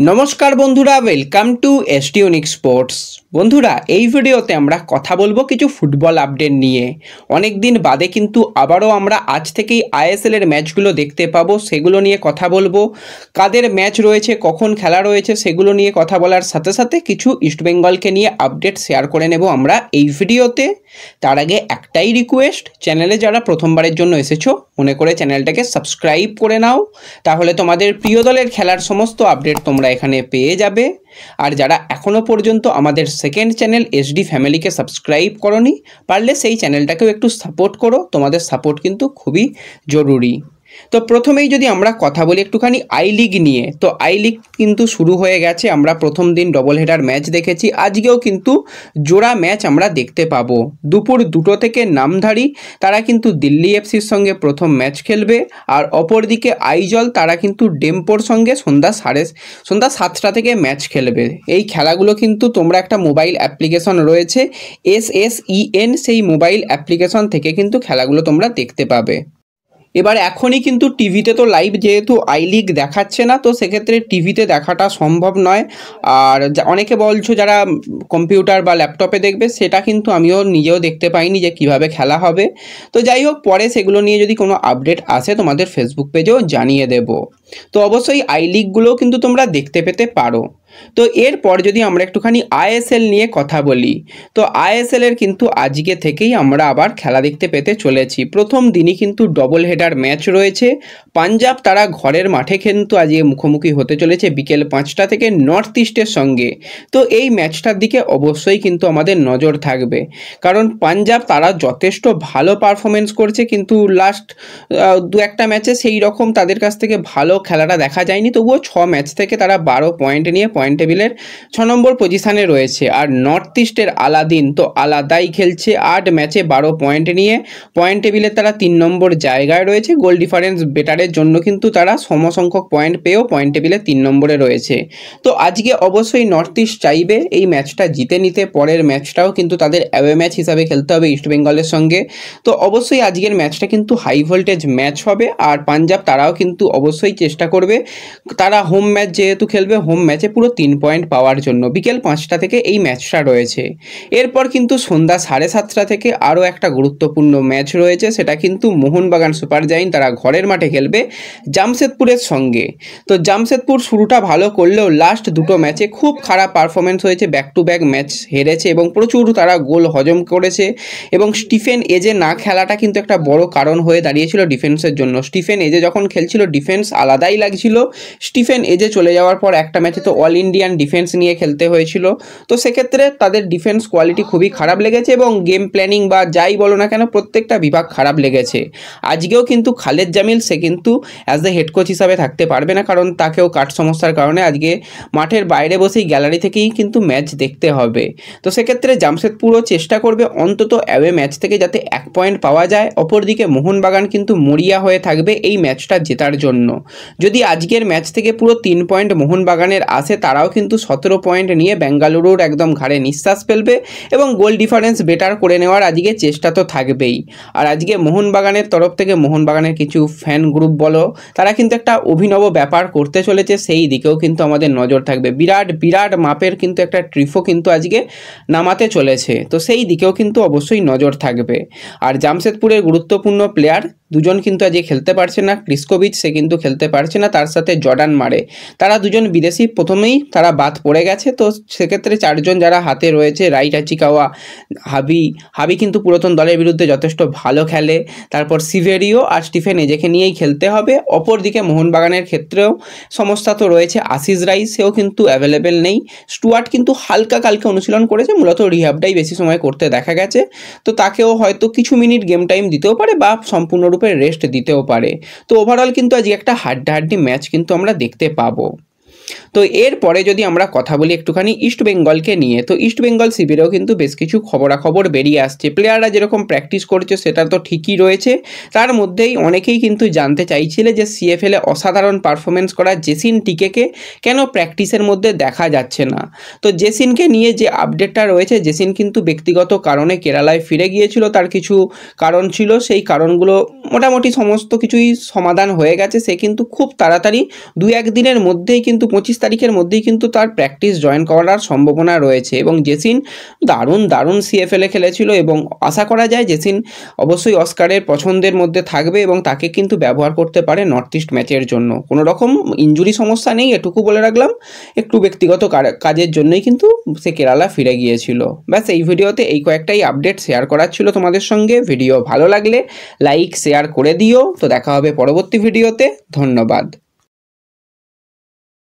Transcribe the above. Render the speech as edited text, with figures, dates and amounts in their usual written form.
নমস্কার বন্ধুরা, welcome to এসটিউনিক sports. বন্ধুরা, এই ভিডিওতে আমরা কথা বলবো কিছু ফুটবল আপডেট নিয়ে। অনেক দিন বাদে কিন্তু আবারও আমরা আজ থেকেই আইএসএল এর ম্যাচগুলো দেখতে পাবো, সেগুলো নিয়ে কথা বলবো। কাদের ম্যাচ রয়েছে, কখন খেলা রয়েছে, সেগুলো নিয়ে কথা বলার সাথে সাথে কিছু ইস্টবেঙ্গলকে নিয়ে আপডেট শেয়ার করে নেব আমরা এই ভিডিওতে। তার আগে একটাই রিকোয়েস্ট, চ্যানেলে যারা প্রথমবারের জন্য এসেছো মনে করে চ্যানেলটাকে সাবস্ক্রাইব করে নাও, তাহলে তোমাদের প্রিয় দলের খেলার সমস্ত আপডেট তোমরা এখানে পেয়ে যাবে। আর যারা এখনও পর্যন্ত আমাদের সেকেন্ড চ্যানেল এসডি ফ্যামিলিকে সাবস্ক্রাইব করোনি, পারলে সেই চ্যানেলটাকেও একটু সাপোর্ট করো, তোমাদের সাপোর্ট কিন্তু খুবই জরুরি। তো প্রথমেই যদি আমরা কথা বলি একটুখানি আই লিগ নিয়ে, তো আই লিগ কিন্তু শুরু হয়ে গেছে। আমরা প্রথম দিন ডবল হেডার ম্যাচ দেখেছি, আজকেও কিন্তু জোড়া ম্যাচ আমরা দেখতে পাবো। দুপুর 2টো থেকে নামধারী তারা কিন্তু দিল্লি এফসির সঙ্গে প্রথম ম্যাচ খেলবে, আর অপরদিকে আইজল তারা কিন্তু ডেম্পোর সঙ্গে সন্ধ্যা 7টা থেকে ম্যাচ খেলবে। এই খেলাগুলো কিন্তু তোমরা একটা মোবাইল অ্যাপ্লিকেশন রয়েছে SSEN, সেই মোবাইল অ্যাপ্লিকেশন থেকে কিন্তু খেলাগুলো তোমরা দেখতে পাবে। এবার এখনই কিন্তু টিভিতে তো লাইভ যেহেতু আই লিগ দেখাচ্ছে না, তো সেক্ষেত্রে টিভিতে দেখাটা সম্ভব নয়। আর অনেকে বলছো যারা কম্পিউটার বা ল্যাপটপে দেখবে, সেটা কিন্তু আমিও নিজেও দেখতে পাইনি যে কিভাবে খেলা হবে। তো যাই হোক, পরে সেগুলো নিয়ে যদি কোনো আপডেট আসে তোমাদের ফেসবুক পেজেও জানিয়ে দেব। তো অবশ্যই আই লিগগুলোও কিন্তু তোমরা দেখতে পেতে পারো। তো এরপর যদি আমরা একটুখানি আইএসএল নিয়ে কথা বলি, তো আইএসএল এর কিন্তু আজকে থেকেই আমরা আবার খেলা দেখতে পেতে চলেছি। প্রথম দিনই কিন্তু ডবল হেডার ম্যাচ রয়েছে। পাঞ্জাব তারা ঘরের মাঠে কিন্তু আজকে মুখোমুখি হতে চলেছে বিকেল 5টা থেকে নর্থ ইস্টের সঙ্গে। তো এই ম্যাচটার দিকে অবশ্যই কিন্তু আমাদের নজর থাকবে, কারণ পাঞ্জাব তারা যথেষ্ট ভালো পারফরমেন্স করছে, কিন্তু লাস্ট 2-1টা ম্যাচে সেই রকম তাদের কাছ থেকে ভালো খেলাটা দেখা যায়নি। তবুও 6 ম্যাচ থেকে তারা 12 পয়েন্ট নিয়ে পয়েন্ট টেবিলের 6 নম্বর পজিশানে রয়েছে। আর নর্থ ইস্টের আলাদিন তো আলাদাই খেলছে, 8 ম্যাচে 12 পয়েন্ট নিয়ে পয়েন্ট টেবিলে তারা 3 নম্বর জায়গায় রয়েছে। গোল ডিফারেন্স বেটারের জন্য কিন্তু তারা সমসংখ্যক পয়েন্ট পেয়েও পয়েন্ট টেবিলে 3 নম্বরে রয়েছে। তো আজকে অবশ্যই নর্থ ইস্ট চাইবে এই ম্যাচটা জিতে নিতে, পরের ম্যাচটাও কিন্তু তাদের অ্যাওয়ে ম্যাচ হিসাবে খেলতে হবে ইস্টবেঙ্গলের সঙ্গে। তো অবশ্যই আজকের ম্যাচটা কিন্তু হাই ভোল্টেজ ম্যাচ হবে। আর পাঞ্জাব তারাও কিন্তু অবশ্যই চেষ্টা করবে, তারা হোম ম্যাচ যেহেতু খেলবে, হোম ম্যাচে পুরো 3 পয়েন্ট পাওয়ার জন্য। বিকেল 5টা থেকে এই ম্যাচটা রয়েছে। এরপর কিন্তু সন্ধ্যা 7:30 থেকে আরও একটা গুরুত্বপূর্ণ ম্যাচ রয়েছে, সেটা কিন্তু মোহনবাগান সুপার জায়েন্ট তারা ঘরের মাঠে খেলবে জামশেদপুরের সঙ্গে। তো জামশেদপুর শুরুটা ভালো করলেও লাস্ট 2টো ম্যাচে খুব খারাপ পারফরমেন্স হয়েছে, ব্যাক টু ব্যাক ম্যাচ হেরেছে এবং প্রচুর তারা গোল হজম করেছে। এবং স্টিফেন এজে না খেলাটা কিন্তু একটা বড় কারণ হয়ে দাঁড়িয়েছিল ডিফেন্সের জন্য। স্টিফেন এজে যখন খেলছিল ডিফেন্স আলাদাই লাগছিল, স্টিফেন এজে চলে যাওয়ার পর একটা ম্যাচে তো অল ইন্ডিয়ান ডিফেন্স নিয়ে খেলতে হয়েছিল। তো সেক্ষেত্রে তাদের ডিফেন্স কোয়ালিটি খুবই খারাপ লেগেছে এবং গেম প্ল্যানিং বা যাই বলো না কেন প্রত্যেকটা বিভাগ খারাপ লেগেছে। আজকেও কিন্তু খালেদ জামিল সে কিন্তু অ্যাজ দ্য হেড কোচ হিসাবে থাকতে পারবে না, কারণ তাকেও কাট সমস্যার কারণে আজকে মাঠের বাইরে বসেই গ্যালারি থেকেই কিন্তু ম্যাচ দেখতে হবে। তো সেক্ষেত্রে জামশেদপুরও চেষ্টা করবে অন্তত অ্যাওয়ে ম্যাচ থেকে যাতে 1 পয়েন্ট পাওয়া যায়। অপরদিকে মোহনবাগান কিন্তু মরিয়া হয়ে থাকবে এই ম্যাচটা জেতার জন্য। যদি আজকের ম্যাচ থেকে পুরো 3 পয়েন্ট মোহনবাগানের আসে, তারাও কিন্তু 17 পয়েন্ট নিয়ে বেঙ্গালুরুর একদম ঘাড়ে নিঃশ্বাস ফেলবে এবং গোল ডিফারেন্স বেটার করে নেওয়ার আজকে চেষ্টা তো থাকবেই। আর আজকে মোহনবাগানের তরফ থেকে মোহনবাগানের কিছু ফ্যান গ্রুপ বলো, তারা কিন্তু একটা অভিনব ব্যাপার করতে চলেছে, সেই দিকেও কিন্তু আমাদের নজর থাকবে। বিরাট বিরাট মাপের কিন্তু একটা ট্রিফও কিন্তু আজকে নামাতে চলেছে, তো সেই দিকেও কিন্তু অবশ্যই নজর থাকবে। আর জামশেদপুরের গুরুত্বপূর্ণ প্লেয়ার দুজন কিন্তু আজকে খেলতে পারছে না। ক্রিস্কোভিচ সে কিন্তু খেলতে পারছে না, তার সাথে জর্ডান মারে, তারা দুজন বিদেশি প্রথমেই তারা বাদ পড়ে গেছে। তো সেক্ষেত্রে 4 জন যারা হাতে রয়েছে, রাইট আচিকাওয়া, হাবি কিন্তু পুরাতন দলের বিরুদ্ধে যথেষ্ট ভালো খেলে, তারপর সিভেরিও আর স্টিফেন এজেকে নিয়েই খেলতে হবে। অপরদিকে মোহনবাগানের ক্ষেত্রেও সমস্যা তো রয়েছে, আশিস রাইস সেও কিন্তু অ্যাভেলেবেল নেই। স্টুয়ার্ট কিন্তু হালকা কালকে অনুশীলন করেছে, মূলত রিহাবটাই বেশি সময় করতে দেখা গেছে। তো তাকেও হয়তো কিছু মিনিট গেম টাইম দিতেও পারে বা সম্পূর্ণরূপে রেস্ট দিতেও পারে। তো ওভারঅল কিন্তু আজকে একটা হাড্ডাহাড্ডি ম্যাচ কিন্তু আমরা দেখতে পাবো। তো এরপরে যদি আমরা কথা বলি একটুখানি ইস্টবেঙ্গলকে নিয়ে, তো ইস্টবেঙ্গল শিবিরেও কিন্তু বেশ কিছু খবরাখবর বেরিয়ে আসছে। প্লেয়াররা যেরকম প্র্যাকটিস করছে সেটা তো ঠিকই রয়েছে, তার মধ্যেই অনেকেই কিন্তু জানতে চাইছিলে যে সিএফএলে অসাধারণ পারফরমেন্স করা জেসিন টিকেকে কেন প্র্যাকটিসের মধ্যে দেখা যাচ্ছে না। তো জেসিনকে নিয়ে যে আপডেটটা রয়েছে, জেসিন কিন্তু ব্যক্তিগত কারণে কেরালায় ফিরে গিয়েছিল, তার কিছু কারণ ছিল, সেই কারণগুলো মোটামুটি সমস্ত কিছুই সমাধান হয়ে গেছে। সে কিন্তু খুব তাড়াতাড়ি 2-1 দিনের মধ্যেই কিন্তু 25 তারিখের মধ্যেই কিন্তু তার প্র্যাকটিস জয়েন করার সম্ভাবনা রয়েছে। এবং জেসিন দারুণ সিএফএলে খেলেছিল এবং আশা করা যায় জেসিন অবশ্যই অস্কারের পছন্দের মধ্যে থাকবে এবং তাকে কিন্তু ব্যবহার করতে পারে নর্থ ইস্ট ম্যাচের জন্য। কোনো রকম ইনজুরি সমস্যা নেই, এটুকু বলে রাখলাম। একটু ব্যক্তিগত কাজের জন্যই কিন্তু সে কেরালা ফিরে গিয়েছিল। ব্যাস এই ভিডিওতে এই কয়েকটাই আপডেট শেয়ার করার ছিল তোমাদের সঙ্গে। ভিডিও ভালো লাগলে লাইক শেয়ার করে দিও। তো দেখা হবে পরবর্তী ভিডিওতে। ধন্যবাদ।